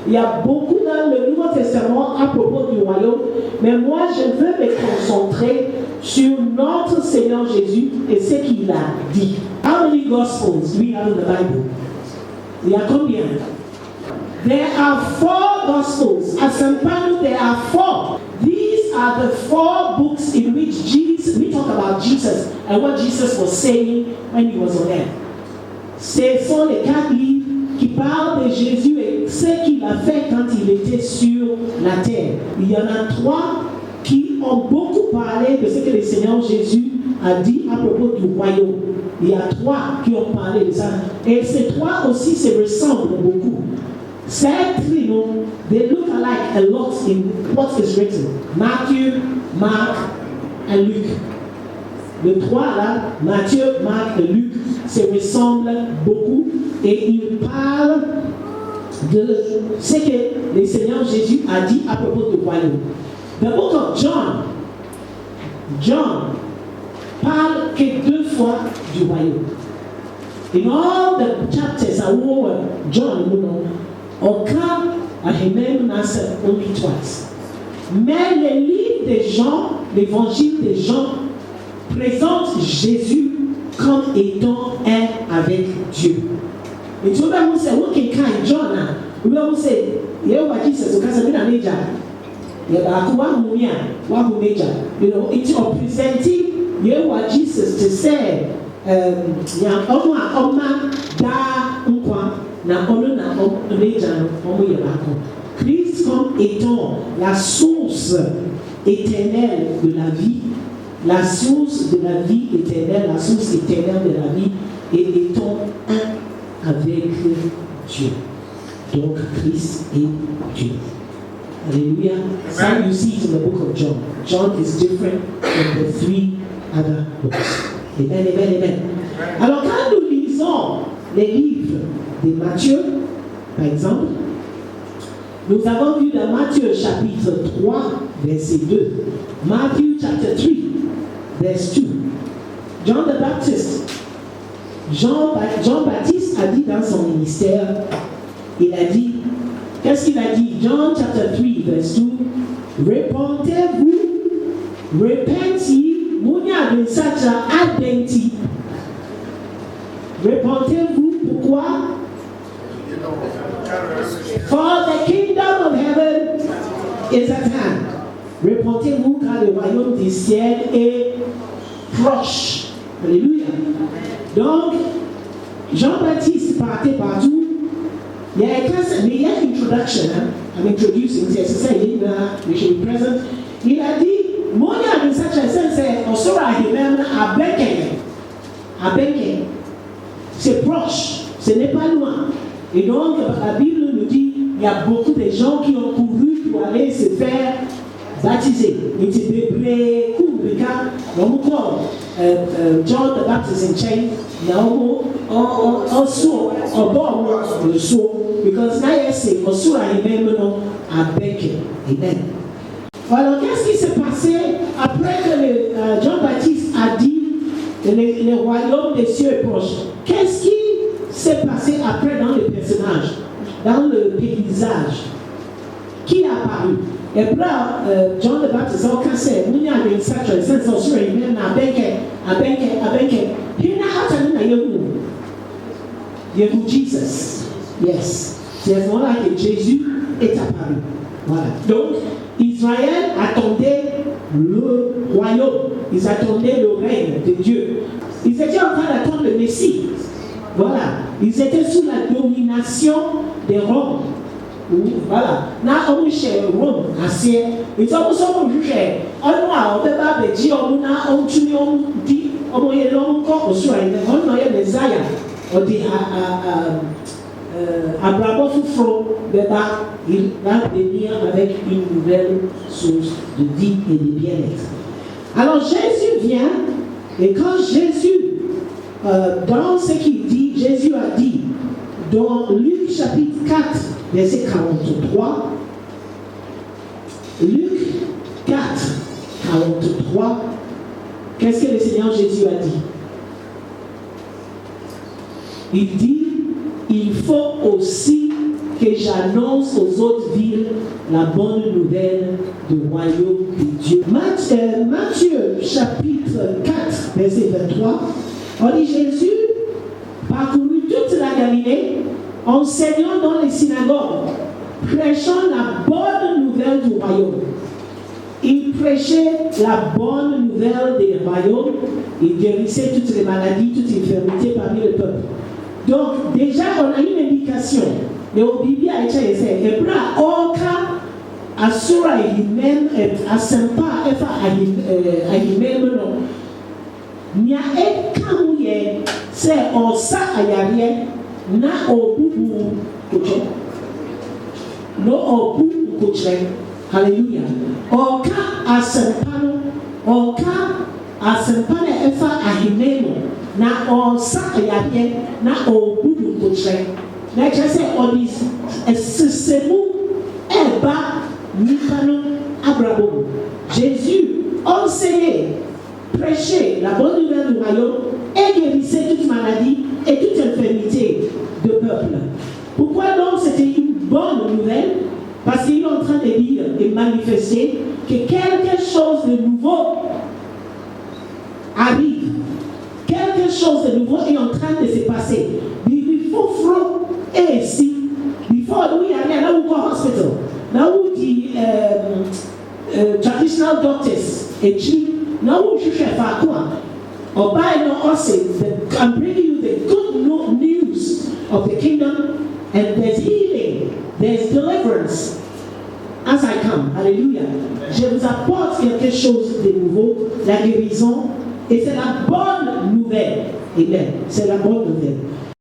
Il y a beaucoup dans le Nouveau Testament à propos du royaume, mais moi je veux me concentrer sur notre Seigneur Jésus et ce qu'il a dit. How many Gospels do we have in the Bible? Il y a combien? There are 4 Gospels. At St. Paul, there are 4. These are the 4 books in which we talk about Jesus and what Jesus was saying when he was on earth. Ce sont les 4 livres qui parlent de Jésus et ce qu'il a fait quand il était sur la terre. Il y en a 3 qui ont beaucoup parlé de ce que le Seigneur Jésus a dit à propos du royaume. Il y a 3 qui ont parlé de ça. Et ces 3 aussi se ressemblent beaucoup. Sadly, they look alike a lot in what is written. Matthew, Mark, and Luke. Les 3 là, Matthieu, Marc et Luc, se ressemblent beaucoup et ils parlent de ce que le Seigneur Jésus a dit à propos du royaume. The book of John parle que 2 fois du royaume. In all the chapters I wrote John, aucun même n'a only twice. Mais le livre de Jean, l'évangile de Jean, présente Jésus comme étant un avec Dieu. Et tu vois, vous savez, vous quand John, vous savez, il y a un Jesus, vous savez, il y a il y a it's representing you what Jesus to say ya oma da nkwa na ono na meja omo ye bako. Christ comme étant la source éternelle de la vie, la source de la vie éternelle, la source éternelle de la vie, et étant un avec Dieu. Donc Christ est Dieu. Hallelujah. So you see it in the book of John. John is different from the 3 other books. Amen, amen, amen. Alors quand nous lisons les livres de Matthieu, par exemple, nous avons vu dans Matthieu chapitre 3, verset 2. Matthew chapter 3, verse 2. John the Baptist. Jean-Baptiste a dit dans son ministère, il a dit, qu'est-ce qu'il a dit? John chapter 3, verse 2. Repentez-vous, repenti, mounia de sacha adenti. Repentez-vous, pourquoi? For the kingdom of heaven is at hand. Repentez-vous car le royaume du ciel est proche. Alléluia. Donc, Jean-Baptiste partait partout. Il y a une introduction. I'm introducing. We should be present. Il a dit, mon ami, c'est Osora Himem à Beken. C'est proche, ce n'est pas loin. Et donc, la Bible nous dit, il y a beaucoup de gens qui ont couru pour aller se faire baptiser. Il était bébé, John the Baptist in chain. Now, also, le saut, because now you say, Osura Himemeno à Beken. Amen. Alors, qu'est-ce qui s'est passé après que Jean-Baptiste a dit que le royaume des cieux est proche? Qu'est-ce qui s'est passé après dans le personnage, dans le paysage? Qui a apparu? Et là, John the Baptist a cassé, il y a une sacrée sensation humaine à Beken. Il n'a pas tenu Jesus. Yes. C'est à ce moment-là que Jésus est apparu. Voilà. Donc, Israël attendait le royaume. Ils attendaient le règne de Dieu. Ils étaient en train d'attendre le Messie. Voilà. Ils étaient sous la domination de Rome. Voilà. Na on chez Rome, assez. Ils ont jugé. On a pas de Dieu, on a on tue on dit on est encore au soir. On a les Messiah. On dit Abraham Foufro, il va venir avec une nouvelle source de vie et de bien-être. Alors Jésus vient, et quand Jésus, dans ce qu'il dit, Jésus a dit, dans Luc chapitre 4, verset 43, Luc 4, 43, qu'est-ce que le Seigneur Jésus a dit? Il dit, il faut aussi que j'annonce aux autres villes la bonne nouvelle du royaume de Dieu. Matthieu chapitre 4, verset 23, on dit Jésus parcourut toute la Galilée, enseignant dans les synagogues, prêchant la bonne nouvelle du royaume. Il prêchait la bonne nouvelle des royaumes, il guérissait toutes les maladies, toutes les infirmités parmi le peuple. Donc, déjà, on a une indication. Mais au Bible, a été essayé. Et pour Oka, Asura et Himem, Asempa, Efa a Himem, non. Nya e kamouye, c'est Osa Ayarien, na Obubu Koche. No Obu Koche. Alléluia. Oka Asempano, Oka Asempano Efa a Himem, na Osa Ayarien, na Obubu Koche. Mais je sais, on dit, c'est nous, Eba, Nipano, Abraham. Jésus enseignait, prêchait la bonne nouvelle du royaume et guérissait toute maladie et toute infirmité de peuple. Pourquoi donc c'était une bonne nouvelle? Parce qu'il est en train de dire et manifester que quelque chose de nouveau arrive. Quelque chose de nouveau est en train de se passer. Il faut front. Et si, before we are there, now we go hospital. Now we traditional doctors, now we should have or by no I'm bringing you the good news of the kingdom, and there's healing, there's deliverance as I come. Hallelujah. Je vous apporte quelque chose de nouveau, la guérison, et c'est la bonne nouvelle. Amen. C'est la bonne nouvelle.